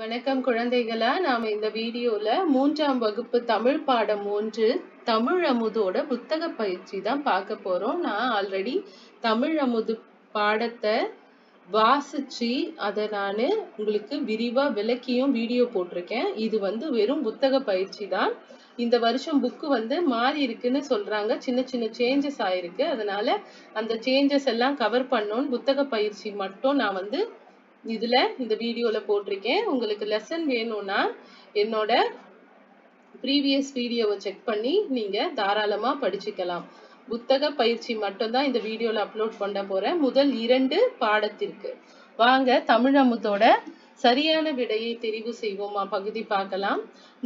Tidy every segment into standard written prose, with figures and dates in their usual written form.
வணக்கம் குழந்தைகளா. நாம இந்த வீடியோல 3ஆம் வகுப்பு தமிழ் பாடம் 1 தமிழ் அமுதோட புத்தக பயிற்சி தான் பார்க்க போறோம். நான் ஆல்ரெடி தமிழ் அமுது பாடத்தை வாசிச்சு அதை நான் உங்களுக்கு விரிவா விளக்கியும் வீடியோ போட்டிருக்கேன். இது வெறும் புத்தக பயிற்சி தான். இந்த வருஷம் புக்கு மாறி இருக்குன்னு சொல்றாங்க. சின்ன சின்ன சேஞ்சஸ் ஆயிருக்கு. அதனால அந்த சேஞ்சஸ் எல்லாம் கவர் பண்ணோன்னு புத்தக பயிற்சி மட்டும் நான் இதுல இந்த வீடியோல போட்டிருக்கேன். உங்களுக்கு லெசன் வேணும்னா என்னோட ப்ரீவியஸ் வீடியோவை செக் பண்ணி நீங்க தாராளமா படிச்சுக்கலாம். புத்தக பயிற்சி மட்டும் தான் இந்த வீடியோல அப்லோட் பண்ண போறேன். முதல் 2 பாடத்திற்கு வாங்க தமிழ் அமுதோட சரியான விடையை தெரிவு செய்வோமா பகுதி பார்க்கலாம்.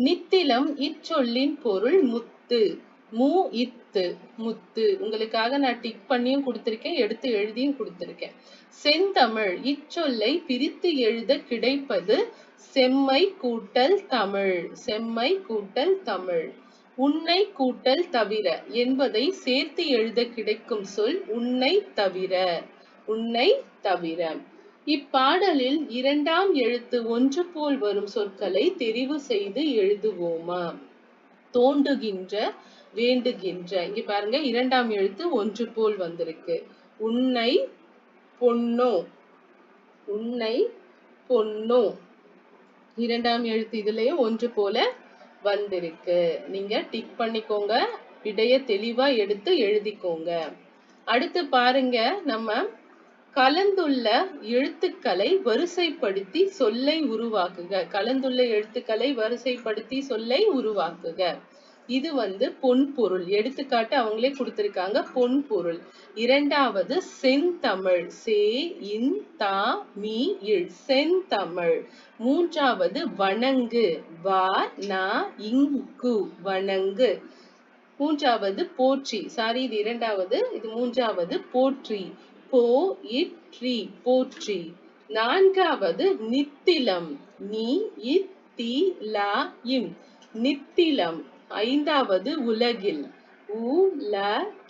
நித்திலம் இச்சொல்லின் பொருள் முத்து. மு இத்து முத்து. உங்களுக்காக நான் டிக் பண்ணியும் கொடுத்திருக்கேன், எடுத்து எழுதியும் கொடுத்திருக்கேன். செந்தமிழ் இச்சொல்லை பிரித்து எழுத கிடைப்பது செம்மை கூட்டல் தமிழ். செம்மை கூட்டல் தமிழ். உன்னை கூட்டல் தவிர என்பதை சேர்த்து எழுத கிடைக்கும் சொல் உன்னை தவிர. உன்னை தவிர. இப்பாடலில் 2ஆம் எழுத்து ஒன்று போல் வரும் சொற்களை தெரிவு செய்து எழுதுவோமா? தோண்டுகின்ற, வேண்டுகின்ற. இங்க பாருங்க, 2ஆம் எழுத்து ஒன்று போல் வந்திருக்கு. உன்னை பொன்னோ. உன்னை பொன்னோ. 2ஆம் எழுத்து இதுலயும் ஒன்று போல வந்திருக்கு. நீங்க டிக் பண்ணிக்கோங்க, விடைய தெளிவா எடுத்து எழுதிக்கோங்க. அடுத்து பாருங்க, நம்ம கலந்துள்ள எழுத்துக்களை வரிசைப்படுத்தி சொல்லை உருவாக்குக. கலந்துள்ள எழுத்துக்களை வரிசைப்படுத்தி சொல்லை உருவாக்குக. இது பொன்பொருள். எடுத்துக்காட்டு அவங்களே கொடுத்திருக்காங்க. பொன்பொருள். 2வது செந்தமிழ். சே இன் தா மீ இல். செந்தமிழ். 3வது வணங்கு. வா நா இங்கு. வணங்கு. 3வது போற்றி. சாரி, இது 2வது, இது 3வது. போற்றி. போ இற்றி. போற்றி. 4வது நித்திலம். நீ இத்தி லா இம். நித்திலம். 5வது உலகில். உ ல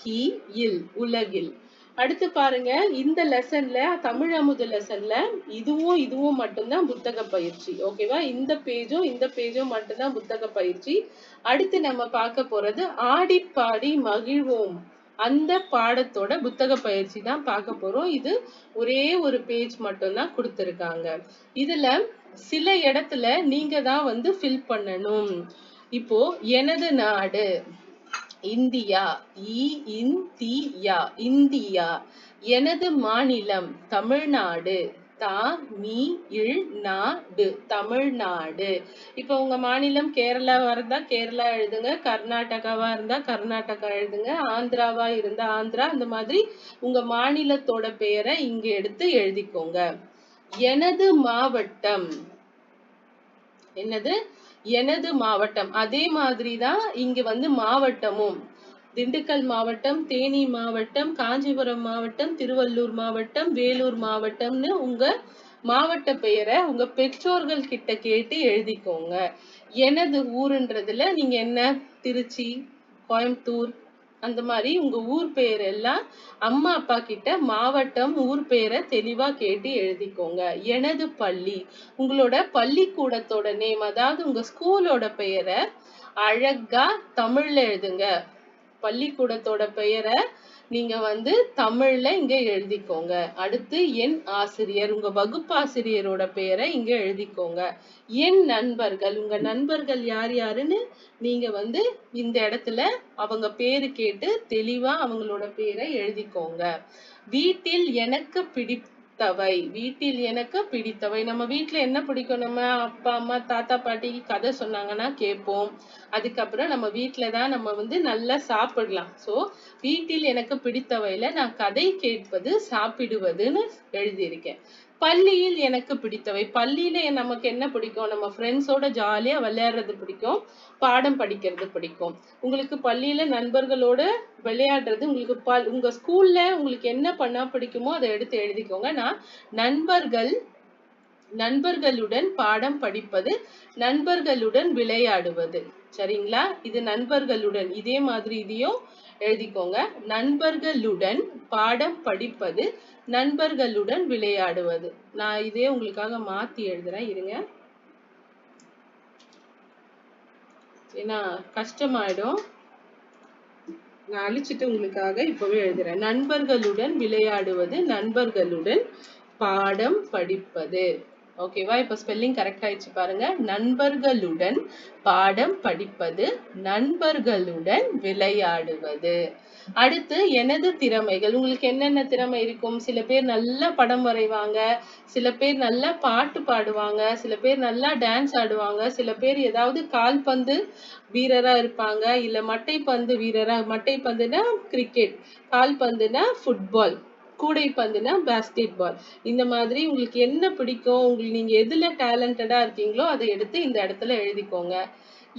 கி இல். உலகில். அடுத்து பாருங்க, இந்த லெசன்ல தமிழ் அமுது லெசன்ல இதுவும் மட்டும்தான் புத்தக பயிற்சி. ஓகேவா? இந்த பேஜும் மட்டும்தான் புத்தக பயிற்சி. அடுத்து நம்ம பார்க்க போறது ஆடிப்பாடி மகிழ்வோம். அந்த பாடத்தோட புத்தக பயிற்சி தான் பார்க்க போறோம். இது ஒரே ஒரு பேஜ் மட்டும்தான் கொடுத்திருக்காங்க. இதுல சில இடத்துல நீங்க தான் ஃபில் பண்ணணும். இப்போ எனது நாடு இந்தியா. இந்தியா. இந்தியா. எனது மாநிலம் தமிழ்நாடு. தா மீ இல் நாடு. தமிழ்நாடு. இப்ப உங்க மாநிலம் கேரளாவா இருந்தா கேரளா எழுதுங்க, கர்நாடகாவா இருந்தா கர்நாடகா எழுதுங்க, ஆந்திராவா இருந்தா ஆந்திரா. அந்த மாதிரி உங்க மாநிலத்தோட பெயரை இங்க எடுத்து எழுதிக்கோங்க. எனது மாவட்டம். என்னது? எனது மாவட்டம். அதே மாதிரிதான் இங்க மாவட்டமும். திண்டுக்கல் மாவட்டம், தேனி மாவட்டம், காஞ்சிபுரம் மாவட்டம், திருவள்ளூர் மாவட்டம், வேலூர் மாவட்டம்னு உங்க மாவட்ட பெயரை உங்க பெற்றோர்கள் கிட்ட கேட்டு எழுதிக்கோங்க. எனது ஊருன்றதுல நீங்க என்ன, திருச்சி, கோயம்புத்தூர், அந்த மாதிரி உங்க ஊர் பெயர் எல்லாம் அம்மா அப்பா கிட்ட மாவட்டம் ஊர் பெயரை தெளிவா கேட்டு எழுதிக்கோங்க. எனது பள்ளி, உங்களோட பள்ளிக்கூடத்தோட நேம், அதாவது உங்க ஸ்கூலோட பெயரை அழகா தமிழ்ல எழுதுங்க. பள்ளிக்கூடத்தோட பெயரை நீங்க தமிழ்ல இங்க எழுதிக்கோங்க. அடுத்து என் ஆசிரியர், உங்க வகுப்பாசிரியரோட பெயரை இங்க எழுதிக்கோங்க. என் நண்பர்கள், உங்க நண்பர்கள் யார் யாருன்னு நீங்க இந்த இடத்துல அவங்க பேரு கேட்டு தெளிவா அவங்களோட பேரை எழுதிக்கோங்க. வீட்டில் எனக்கு பிடித்தவை. வீட்டில் எனக்கு பிடித்தவை. நம்ம வீட்டுல என்ன பிடிக்கும்? நம்ம அப்பா அம்மா தாத்தா பாட்டி கதை சொன்னாங்கன்னா கேட்போம். அதுக்கப்புறம் நம்ம வீட்டுலதான் நம்ம நல்லா சாப்பிடலாம். சோ வீட்டில் எனக்கு பிடித்தவையில நான் கதை கேட்பது, சாப்பிடுவதுன்னு எழுதியிருக்கேன். பள்ளியில் எனக்கு பிடித்தவை. பள்ளியில நமக்கு என்ன பிடிக்கும்? நம்ம ஃப்ரெண்ட்ஸோட ஜாலியா விளையாடுறது பிடிக்கும், பாடம் படிக்கிறது பிடிக்கும். உங்களுக்கு பள்ளியில நண்பர்களோட விளையாடுறது, உங்களுக்கு உங்க ஸ்கூல்ல உங்களுக்கு என்ன பண்ணா பிடிக்குமோ அதை எடுத்து எழுதிக்கோங்க. நான் நண்பர்களுடன் பாடம் படிப்பது, நண்பர்களுடன் விளையாடுவது. சரிங்களா? இது நண்பர்களுடன். இதே மாதிரி இதையும் எழுதிக்கோங்க. நண்பர்களுடன் பாடம் படிப்பது, நண்பர்களுடன் விளையாடுவது. நான் இதே உங்களுக்காக மாத்தி எழுதுறேன், இருங்க. ஏன்னா கஷ்டமாயிடும். நான் அழிச்சிட்டு உங்களுக்காக இப்பவே எழுதுறேன். நண்பர்களுடன் விளையாடுவது, நண்பர்களுடன் பாடம் படிப்பது. ஓகேவா? இப்ப ஸ்பெல்லிங் கரெக்ட் ஆயிடுச்சு பாருங்க. நண்பர்களுடன் பாடம் படிப்பது, நண்பர்களுடன் விளையாடுவது. அடுத்து எனது திறமைகள். உங்களுக்கு என்னென்ன திறமை இருக்கும்? சில பேர் நல்லா படம் வரைவாங்க, சில பேர் நல்லா பாட்டு பாடுவாங்க, சில பேர் நல்லா டான்ஸ் ஆடுவாங்க, சில பேர் ஏதாவது கால்பந்து வீரரா இருப்பாங்க, இல்ல மட்டைப்பந்து வீரரா. மட்டைப்பந்துனா கிரிக்கெட், கால்பந்துனா ஃபுட்பால், கூடைப்பந்துனா பாஸ்கெட் பால். இந்த மாதிரி உங்களுக்கு என்ன பிடிக்கும், உங்களுக்கு நீங்க எதுல டேலண்டடா இருக்கீங்களோ அதை எடுத்து இந்த இடத்துல எழுதிக்கோங்க.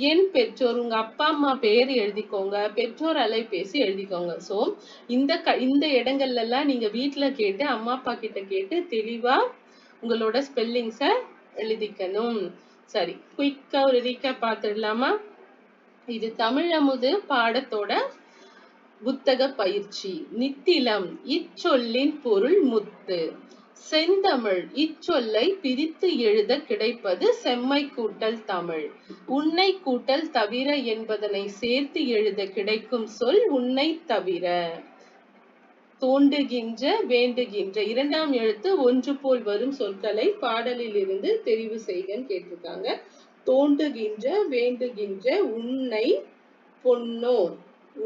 என் பெற்றோர், உங்க அப்பா அம்மா பேர் எழுதிக்கோங்க, பெற்றோர் அலைபேசி எழுதிக்கோங்க. சோ இந்த இடங்கள்ல எல்லாம் நீங்க வீட்டுல கேட்டு அம்மா அப்பா கிட்ட கேட்டு தெளிவா உங்களோட ஸ்பெல்லிங்ஸ எழுதிக்கணும். சரி, குயிக்கா ஒரு ரீகேப் பார்த்துடலாமா? இது தமிழ் அமுது பாடத்தோட புத்தக பயிற்சி. நித்திலம் இச்சொல்லின் பொருள் முத்து. செந்தமிழ் இச்சொல்லை பிரித்து எழுத கிடைப்பது செம்மை கூட்டல் தமிழ். உன்னை கூட்டல் தவிர என்பதனை சேர்த்து எழுத கிடைக்கும் சொல் உன்னை தவிர. தோண்டுகின்ற, வேண்டுகின்ற இரண்டாம் எழுத்து ஒன்று போல் வரும் சொற்களை பாடலில் இருந்து தெரிவு செய்கன்னு கேட்டிருக்காங்க. தோண்டுகின்ற, வேண்டுகின்ற, உன்னை பொன்னோ,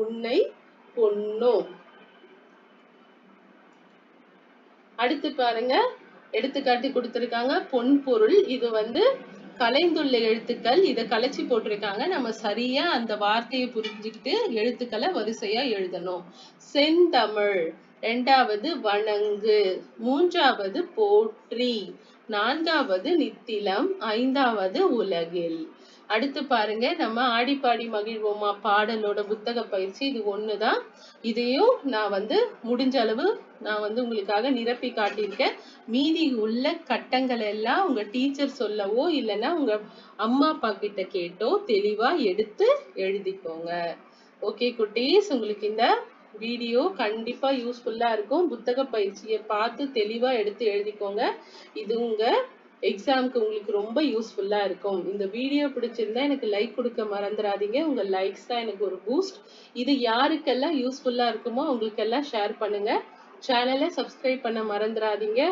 உன்னை பொன்னோ. அடுத்து பாருங்க, எடுத்துக்காட்டு கொடுத்திருக்காங்க. பொன் பொருள், இது கலைந்துள்ள எழுத்துக்கள், இதை கலைச்சி போட்டிருக்காங்க. நம்ம சரியா அந்த வார்த்தையை புரிஞ்சுக்கிட்டு எழுத்துக்களை வரிசையா எழுதணும். செந்தமிழ், இரண்டாவது வணங்கு, மூன்றாவது போற்றி, நான்காவது நித்திலம், ஐந்தாவது உலகில். அடுத்து பாருங்க, நம்ம ஆடிப்பாடி மகிழ்வோமா பாடலோட புத்தக பயிற்சி இது ஒண்ணுதான். இதையும் நான் முடிஞ்ச அளவு நான் உங்களுக்காக நிரப்பி காட்டியிருக்கேன். மீதி உள்ள கட்டங்கள் எல்லாம் உங்க டீச்சர் சொல்லவோ இல்லைன்னா உங்க அம்மா அப்பா கிட்ட கேட்டோ தெளிவா எடுத்து எழுதிக்கோங்க. ஓகே குட்டீஸ், உங்களுக்கு இந்த வீடியோ கண்டிப்பா யூஸ்ஃபுல்லா இருக்கும். புத்தக பயிற்சியை பார்த்து தெளிவா எடுத்து எழுதிக்கோங்க. இது உங்க எக்ஸாம்க்கு உங்களுக்கு ரொம்ப யூஸ்ஃபுல்லா இருக்கும். இந்த வீடியோ பிடிச்சிருந்தா எனக்கு லைக் கொடுக்க மறந்துடாதீங்க. உங்க லைக்ஸ் தான் எனக்கு ஒரு பூஸ்ட். இது யாருக்கெல்லாம் யூஸ்ஃபுல்லா இருக்குமோ அவங்களுக்கெல்லாம் ஷேர் பண்ணுங்க. சேனலை சப்ஸ்கிரைப் பண்ண மறந்துடாதீங்க.